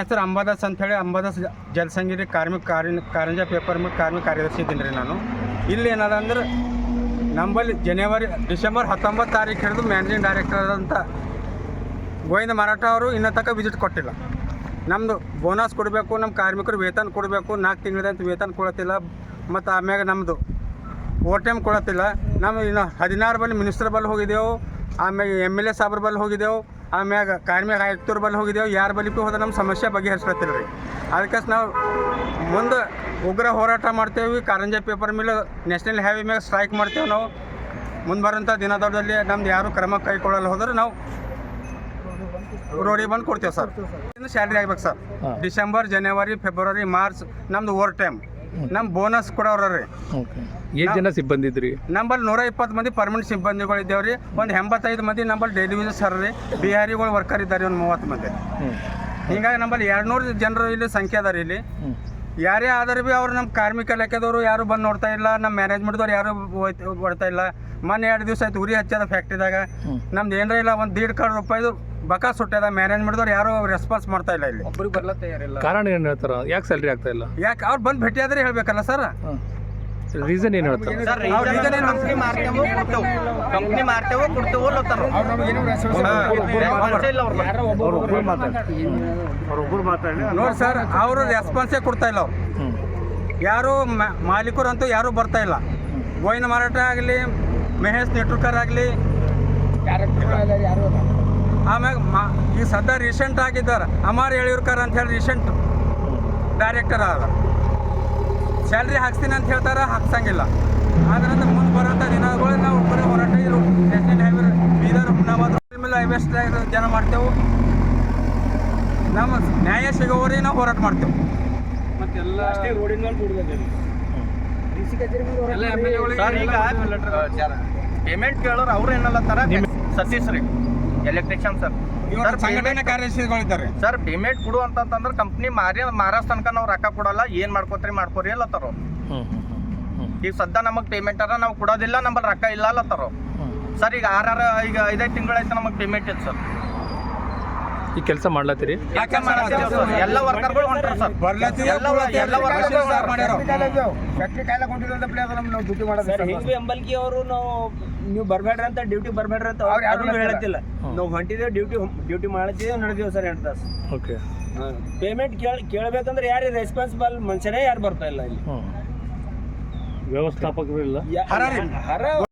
ಹೆಸರು ಅಂಬಾದಾಸ್ ಅಂಥೇಳಿ Ambadas ಜಲಸಂಗಿರಿ Karanja paper mill ಕಾರ್ಮಿಕ ಕಾರ್ಯದರ್ಶಿ ಇದ್ದೀನಿ ರೀ ನಾನು. ಇಲ್ಲಿ ಏನದ ಅಂದ್ರೆ ನಂಬಲ್ಲಿ ಡಿಸೆಂಬರ್ 19 ತಾರೀಕು ಹಿಡಿದು ಮ್ಯಾನೇಜಿಂಗ್ ಡೈರೆಕ್ಟರ್ ಅಂತ ಗೋವಿಂದ ಮರಾಠ ಅವರು ಇನ್ನೂ ತನಕ ವಿಸಿಟ್ ಕೊಟ್ಟಿಲ್ಲ. ನಮ್ಮದು ಬೋನಸ್ ಕೊಡಬೇಕು, ನಮ್ಮ ಕಾರ್ಮಿಕರು ವೇತನ ಕೊಡಬೇಕು, 4 ತಿಂಗಳದಂತ ವೇತನ ಕೊಡತ್ತಿಲ್ಲ. ಮತ್ತು ಆಮ್ಯಾಗ ನಮ್ಮದು ಓವರ್ ಟೈಮ್ ಕೊಡತ್ತಿಲ್ಲ. ನಾವು ಇನ್ನು 16 ಬಲ್ಲಿ ಮಿನಿಸ್ಟರ್ ಬಲ್ಲಿ ಹೋಗಿದ್ದೆವು, ಆಮ್ಯಾಗ MLA ಸಾಬ್ರ ಬಲ್ಲಿ ಹೋಗಿದ್ದೆವು, ಆಮ್ಯಾಗ ಕಾರ್ಮಿಕ ಆಯುಕ್ತರ ಬಲ್ಲಿ ಹೋಗಿದ್ದೆವು. ಯಾರ ಬಲ್ಲಿ ಹೋದ್ರೆ ನಮ್ಮ ಸಮಸ್ಯೆ ಬಗೆಹರಿಸ್ಲತ್ತಿಲ್ಲ ರೀ. ಅದಕ್ಕೆ ನಾವು ಮುಂದೆ ಉಗ್ರ ಹೋರಾಟ ಮಾಡ್ತೇವೆ. Karanja paper mill national highway ಮ್ಯಾಗ ಸ್ಟ್ರೈಕ್ ಮಾಡ್ತೇವೆ. ನಾವು ಮುಂದೆ ಬರೋಂಥ ದಿನದಲ್ಲಿ ನಮ್ದು ಯಾರು ಕ್ರಮ ಕೈಗೊಳ್ಳಲು ಹೋದ್ರೆ ನಾವು ರೋಡಿಗೆ ಬಂದು ಕೊಡ್ತೇವೆ ಸರ್. ಇನ್ನು ಸ್ಯಾಲ್ರಿ ಆಗ್ಬೇಕು ಸರ್. ಡಿಸೆಂಬರ್, ಜನವರಿ, ಫೆಬ್ರವರಿ, ಮಾರ್ಚ್ ನಮ್ದು ಓವರ್ ಟೈಮ್, ನಮ್ಮ ಬೋನಸ್ ಕೊಡೋರ ರೀ. ಎಷ್ಟು ಜನ ಸಿಬ್ಬಂದಿ ಇದ್ರಿ? ನಂಬಲ್ಲಿ 120 ಮಂದಿ ಪರ್ಮನೆಂಟ್ ಸಿಬ್ಬಂದಿಗಳು ಇದ್ದೇವೆ ರೀ. ಒಂದು 85 ಮಂದಿ ನಂಬಲ್ಲಿ ಡೈಲಿ ವೇಜಸ್ ಸರ್ ರೀ. ಬಿಹಾರಿಗಳು ವರ್ಕರ್ ಇದ್ದಾರೆ ಒಂದು 30 ಮಂದಿ. ಹೀಗಾಗಿ ನಂಬಲ್ಲಿ 200 ಜನರು ಇಲ್ಲಿ ಸಂಖ್ಯೆ ಅದಾರ ಇಲ್ಲಿ. ಯಾರೇ ಆದರೂ ಭೀ ಅವ್ರು ನಮ್ಮ ಕಾರ್ಮಿಕ ಇಲಾಖೆದವರು ಯಾರು ಬಂದು ನೋಡ್ತಾ ಇಲ್ಲ, ನಮ್ಮ ಮ್ಯಾನೇಜ್ಮೆಂಟ್ದವ್ರು ಯಾರು ಬರ್ತಾ ಇಲ್ಲ. ಮೊನ್ನೆ 2 ದಿವಸ ಆಯ್ತು ಉರಿ ಹಚ್ಚದ ಫ್ಯಾಕ್ಟ್ರಿದಾಗ. ನಮ್ದು ಏನರ ಇಲ್ಲ, ಒಂದು 1.5 ಕೋಟಿ ರೂಪಾಯಿದು ಬಕ ಸುಟ್ಟದ. ಮ್ಯಾನೇಜ್ಮೆಂಟ್ದವ್ರು ಯಾರು ರೆಸ್ಪಾನ್ಸ್ ಮಾಡ್ತಾ ಇಲ್ಲ. ಇಲ್ಲಿ ಒಬ್ಬರಿಗೆ ಬರ್ಲ ತಯಾರಿಲ್ಲ. ಕಾರಣ ಏನು ಹೇಳ್ತಾರ? ಯಾಕೆ ಸ್ಯಾಲ್ರಿ ಆಗ್ತಾ ಇಲ್ಲ? ಯಾಕೆ ಅವ್ರು ಬಂದು ಭೇಟಿ ಆದ್ರೆ ಹೇಳ್ಬೇಕಲ್ಲ ಸರ್. ರೀಸನ್ ಏನು ಹೇಳ್ತಾರೆ? ಕಂಪ್ನಿ ಮಾರ್ತೇವೋ ಕೊಡ್ತೇವೋ ನೋಡಿ ಸರ್, ಅವರು ರೆಸ್ಪಾನ್ಸೇ ಕೊಡ್ತಾ ಇಲ್ಲ. ಅವ್ರು ಯಾರು ಮಾಲೀಕರಂತೂ ಯಾರೂ ಬರ್ತಾ ಇಲ್ಲ. ಗೋವಿಂದ ಮರಾಠ ಆಗಲಿ, ಮಹೇಶ್ ನೆಟ್ರುಕರ್ ಆಗಲಿ, ಆಮ್ಯಾಗ ಈಗ ಸದ್ಯ ರೀಸೆಂಟ್ ಆಗಿದ್ದಾರೆ ಅಮರ್ ಯಳೂರ್ಕರ್ ಅಂತ ಹೇಳಿ ರೀಸೆಂಟ್ ಡೈರೆಕ್ಟರ್ ಆದ. ಸ್ಯಾಲ್ರಿ ಹಾಕ್ಸ್ತೀನಿ ಅಂತ ಹೇಳ್ತಾರೆ, ಹಾಕ್ಸಂಗಿಲ್ಲ. ಅದರಿಂದ ಮುಂದೆ ಬರೋಂಥ ದಿನಗಳು ನಾವು ಬರೀ ಹೋರಾಟ ನ್ಯಾಷನಲ್ ಹೈವೇ ಬೀದರ್ ಹುಮ್ನಾಬಾದ್ ಹೈವೇಸ್ಟ್ ಜನ ಮಾಡ್ತೇವೆ. ನಮ್ಮ ನ್ಯಾಯ ಸಿಗೋವರೆಗೆ ನಾವು ಹೋರಾಟ ಮಾಡ್ತೇವೆ. ಮತ್ತೆಲ್ಲ ಪೇಮೆಂಟ್ ಕೇಳೋರು ಅವ್ರು ಏನಲ್ಲತ್ತಾರ ಸತೀಶ್ ರೀ, ಎಲೆಕ್ಟ್ರಿಷಿಯನ್ ಸರ್. ಸಂಘಟನೆ ಕಾರ್ಯದರ್ಶಿಗಳಿದ್ದಾರೆ ಸರ್. ಪೇಮೆಂಟ್ ಕೊಡು ಅಂತಂದ್ರೆ ಕಂಪ್ನಿ ಮಾರಾಸ್ ತನಕ ನಾವು ರೊಕ್ಕ ಕೊಡಲ್ಲ, ಏನು ಮಾಡ್ಕೋರಿ ಅಲ್ಲತ್ತಾರ. ಈಗ ಸದ್ಯ ನಮಗೆ ಪೇಮೆಂಟ್ ಅರ ನಾವು ಕೊಡೋದಿಲ್ಲ, ನಮ್ಮಲ್ಲಿ ರೊಕ್ಕ ಇಲ್ಲ ಅಲ್ಲತ್ತಾರ ಸರ್. ಈಗ 5 ತಿಂಗಳಾಯ್ತು ನಮಗೆ ಪೇಮೆಂಟ್ ಇತ್ತು ಸರ್. ಈ ಕೆಲಸ ಮಾಡ್ಲತ್ತೀರಿ? ಎಲ್ಲ ವರ್ಕರ್ಗಳು ಹೊಂಟ್ರಿ ಸರ್. ಎಂಬಲ್ಕಿ ಅವರು ನೀವು ಬರ್ಬೇಡ್ರಿ ಅಂತ, ಡ್ಯೂಟಿ ಬರ್ಬೇಡ್ರಿ ಅಂತ ಯಾರು ಹೇಳತ್ತಿಲ್ಲ. ನಾವು ಹೊಂಟಿದ್ದೇವೆ, ಡ್ಯೂಟಿ ಮಾಡ್ತೀವಿ, ನಡೆದೇವು ಸರ್ 8 ತಾಸು. ಓಕೆ. ಪೇಮೆಂಟ್ ಕೇಳಬೇಕಂದ್ರೆ ಯಾರು ರೆಸ್ಪಾನ್ಸಿಬಲ್ ಮನುಷ್ಯನೇ ಯಾರು ಬರ್ತಾ ಇಲ್ಲ ಇಲ್ಲಿ. ವ್ಯವಸ್ಥಾಪಕರು ಇಲ್ಲ.